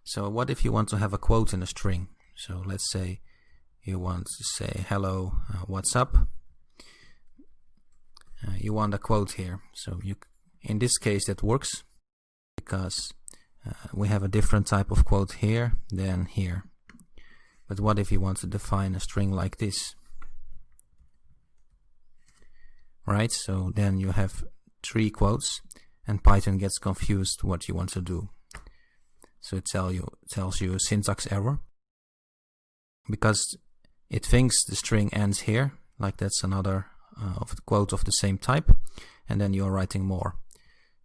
So what if you want to have a quote in a string? So let's say you want to say hello, what's up? You want a quote here. So in this case that works because we have a different type of quote here than here. But what if you want to define a string like this? Right, so then you have 3 quotes and Python gets confused what you want to do. So it tells you a syntax error because it thinks the string ends here, like that's another quote of the same type, and then you're writing more.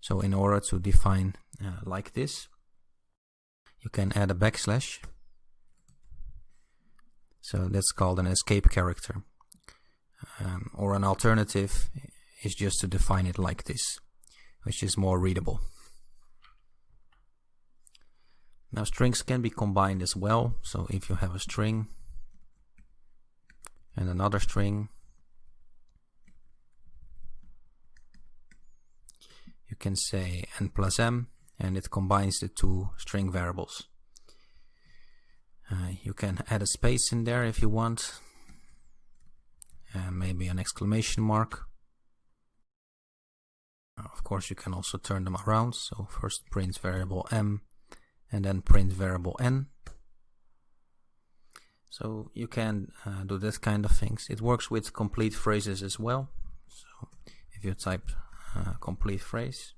So in order to define like this, you can add a backslash. So that's called an escape character. Or an alternative is just to define it like this, which is more readable. Now strings can be combined as well. So if you have a string and another string, you can say n plus m and it combines the 2 string variables. You can add a space in there if you want, and maybe an exclamation mark. Of course you can also turn them around, so first print variable m and then print variable n. So you can do that kind of things. It works with complete phrases as well. So if you type complete phrase,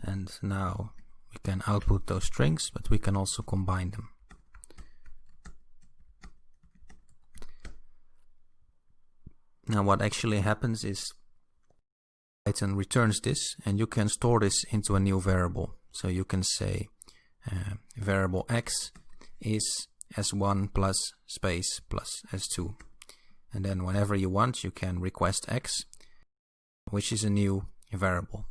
and now we can output those strings, but we can also combine them. Now what actually happens is Python returns this, and you can store this into a new variable. So you can say variable x is s1 plus space plus s2, and then whenever you want you can request x, which is a new variable.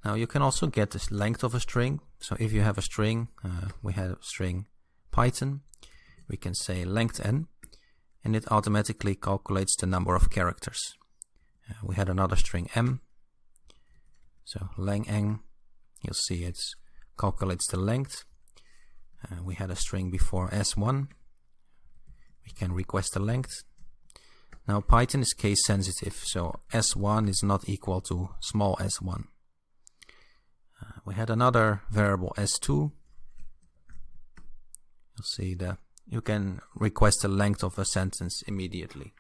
Now you can also get the length of a string. So if you have a string, we have a string Python, we can say length n, and it automatically calculates the number of characters. We had another string m, so lang n, you'll see it calculates the length. We had a string before s1, we can request the length. Now Python is case sensitive, so s1 is not equal to small s1. We had another variable s2. You'll see that you can request the length of a sentence immediately.